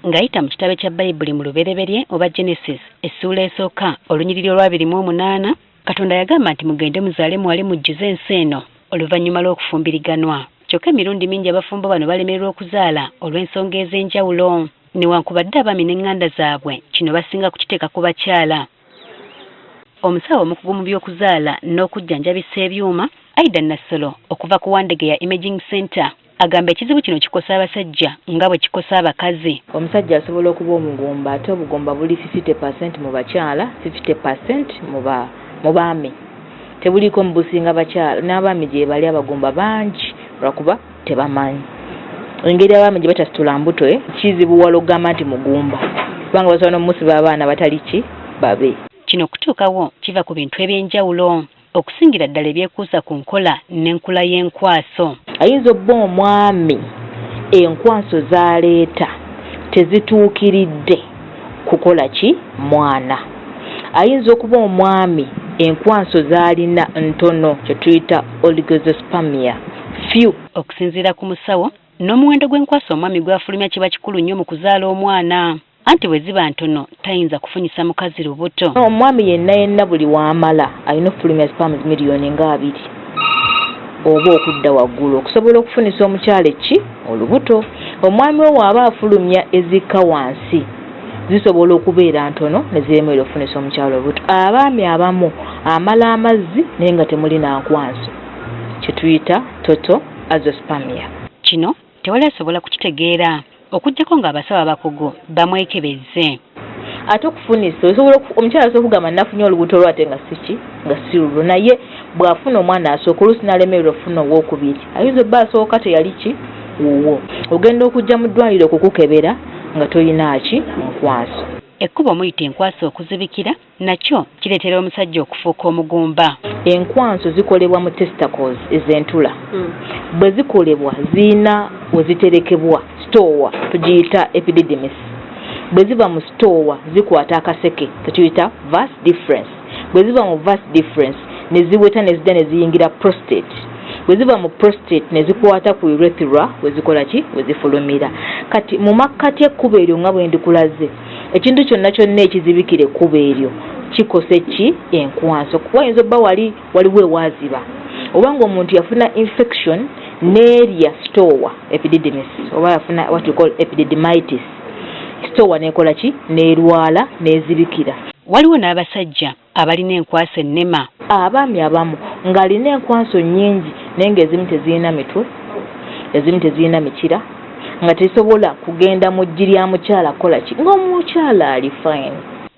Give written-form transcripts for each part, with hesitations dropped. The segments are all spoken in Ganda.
ng'ayita mu kitabo kya Bayibuli mu lubereberye oba Genesis essula esooka olunyiriri olwa 28 Katonda yagamba nti mugende muzaale muwale mujjuze ensi eno oluvannyuma lw'okufumbiriganwa. Kyokka emirundi mingi abafumbo bano balemererwa okuzaala olw'ensonga ez'enjawulo. Newankubadde abaami n'eŋŋanda zaabwe kino basinga kukiteeka ku bakyala. Omusawo omukugu mu by'okuzaala n'okujjanjabisa ebyuma Aida Nassolo okuva ku Wandegeya Imaging Center agamba ekizibu kino kikosa abasajja nga bwe kikosa abakazi. Omusajja asobola okuba omugumba ate obugumba buli 50% mu bakyala 50% mu baami. Tebuliko mu businga bakyala n'abaami gye bali abagumba bangi lwakuba tebamanyi. Engeri abaami gye batasitula mbuto kizibu wala okugamba nti mugumba kubanga basobola n'omusiba abaana batali ki babe. Kino kutuukawo kiva ku bintu eby'enjawulo okusingira ddala ebyekuusa ku nkola n'enkula y'enkwaso. Ayinza obba omwami enkwaso z'aleeta tezituukiridde kukola ki mwana. Ayinza okuba omwami enkwaso z'alina ntono kye tuyita oligospermia few. Okusinziira ku musawo n'omuwendo gw'enkwaso omwami gwafulumya kiba kikulu nnyo mu kuzaala omwana. Anti bwe ziba ntono tayinza kufunyisa mukazi lubuto. Omwami yenna buli w'amala alina okufulumya sperms miliyoni nga 2 oba okudda waggulu okusobola okufunisa omukyala olubuto. Omwami we aba afulumya ezikka wansi zisobola okubeera ntono ne zeemerera okufunisa omukyala olubuto. Abaami abamu amala amazzi naye nga temulina nkwanso kye tuyita total azoospermia. Kino tewali asobola kukitegeera okujjako ng'abasawo abakugu bamwekebezze. Ate okufunisa omukyala asobola okugamba nafunye olubuto lwate nga si lulwo naye bw'afuna omwana asooka oluusi n'alemererwa okufuna owookubiri ayinza obba asooka teyali ki wuwo. Ogenda okujja mu ddwaliro okukukebera nga toyina ki nkwaso. Ekkubo muyita enkwaso okuzibikira nakyo kireetera omusajja okufuuka omugumba. Enkwaso zikolebwa mu testicles ez'entula. Bwe zikolebwa ziina we ziterekebwa stowa tugiyita epididymis. Bwe ziva mu stowa zikwata akaseke tetuyita vas deferens. Bwe ziva mu vas deferens ne ziweta ne zidda ne ziyingira prostate. Bwe ziva mu prostate ne zikwata ku urethra we zikola ki we zifulumira. Kati mu makkati ekkubo eryo nga bwe ndikulaze ekintu kyonna ekizibikira ekkubo eryo kikose ki enkwaso. Kuba ayinza obba waliwo ewaziba oba ng'omuntu yafuna infection n'erya stowa epididymis oba yafuna what we call epididymitis stowa nekola ki n'erwala n'ezibikira. Waliwo n'abasajja abalina enkwaso ennema. Abaami abamu ng'alina enkwaso nnyingi naye ng'ezimu tezirina mitwe ezimu tezirina mikira nga tesobola kugenda mu ggi lya mukyala kukola ki ng'omukyala ali fine.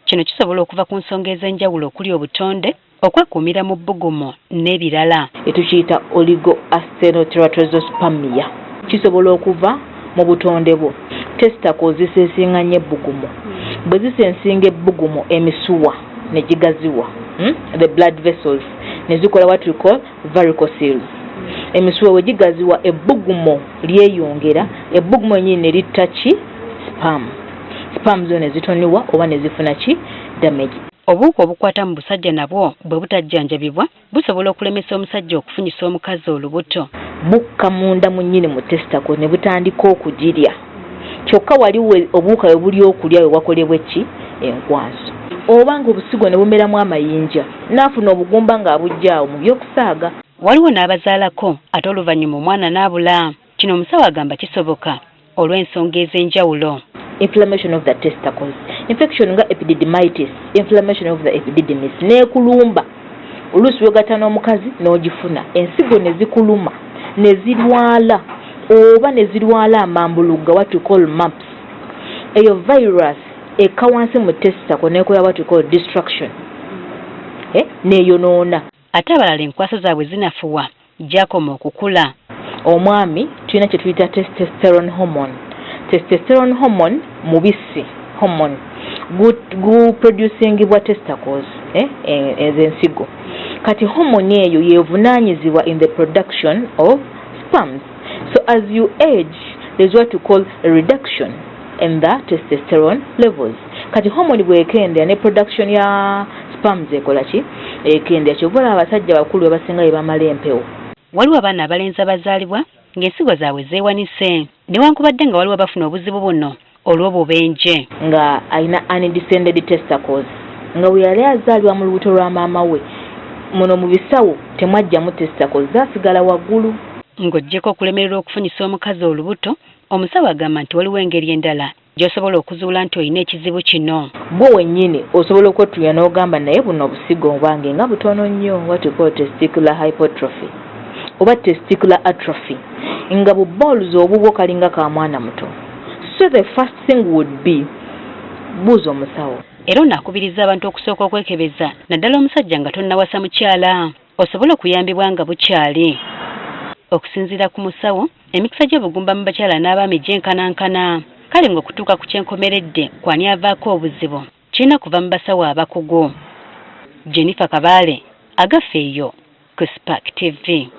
Kino kisobola okuva ku nsonga ez'enjawulo okuli obutonde okwekuumira mu bbugumu n'ebirala. Etukiyita oligoastheroteratospermia kisobola okuva mu butonde bwo. Testicles zisensinga nnyo ebbugumu. Bwe zisensinga ebbugumu emisuwa ne gigaziwa the blood vessels ne zikola what we call varicocele. Emisuwa we gigaziwa ebbugumu lyeyongera ebbugumu ennyini ne litta ki sperm zo ne zitoniwa oba ne zifuna ki damage. Obuwuka obukwata mu busajja nabwo bwe butajjanjabibwa busobola okulemesa omusajja okufunyisa omukazi olubuto. Bukka munda mu nnyini mu testicle ne butandika okugirya. Kyokka waliwo obuwuka we buli okulya we wakolebwa ki enkwaso. Oba ng'obusigo ne bumeramu amayinja n'afuna obugumba ng'abujjaawo mu by'okusaaga. Waliwo n'abazaalako ate oluvannyuma omwana n'abula. Kino omusawo agamba kisoboka olw'ensonga ez'enjawulo. Inflammation of the testicles, infection nga epididymitis, inflammation of the epididymis nekulumba. Oluusi wegata n'omukazi n'ogifuna ensigo ne zikuluma ne zirwala oba ne zirwala amambuluga what we call mumps. Eyo virus eka wansi mu testicle nekola what we call destruction. Neyonoona. Ate abalala enkwaso zaabwe zinafuwa gyakoma okukula. Omwami tulina kye tuyita testosterone hormone. Testosterone hormone mubisi hormone gu producingibwa testicles ez'ensigo. Kati hormone eyo yevunaanyizibwa in the production of sperms. So as you age there's what we call a reduction in the testosterone levels. Kati hormone bwekendera ne production ya sperms ekola ki ekendera kyobola abasajja bakulu abasinga bamala empewo. Waliwo abaana abalenzi abazaalibwa ng'ensigo zaabwe zeewanise newankubadde nga waliwo abafuna obuzibu buno olw'obubenje nga alina undescended testicles nga bwe yali azaalibwa mu lubuto lwa maama we muno mu bisawo temwajjamu testicles zaasigala waggulu. ng'oggyeko okulemererwa okufunyisa omukazi olubuto omusawo agamba nti waliwo engeri endala gy'osobola okuzuula nti olina ekizibu kino. Bwe wennyini osobola okwetuya n'ogamba naye buno obusigo obange nga butono nnyo what we call testicular hypertrophy oba testicular atrophy nga buboluza obubwo kalinga ka mwana muto. So the first thing would be buuza omusawo. Era onaakubiriza abantu okusooka okwekebeza naddala omusajja nga tonnawasa mukyala osobola okuyambibwa nga bukyali. Okusinziira ku musawo emikisa gy'obugumba mu bakyala n'abaami gyenkanankana kale ng'okutuuka ku kyenkomeredde kwani avaako obuzibu kirina kuva mu basawo abakugu. Jennifer Kabaale agafeeyo ku Spark TV.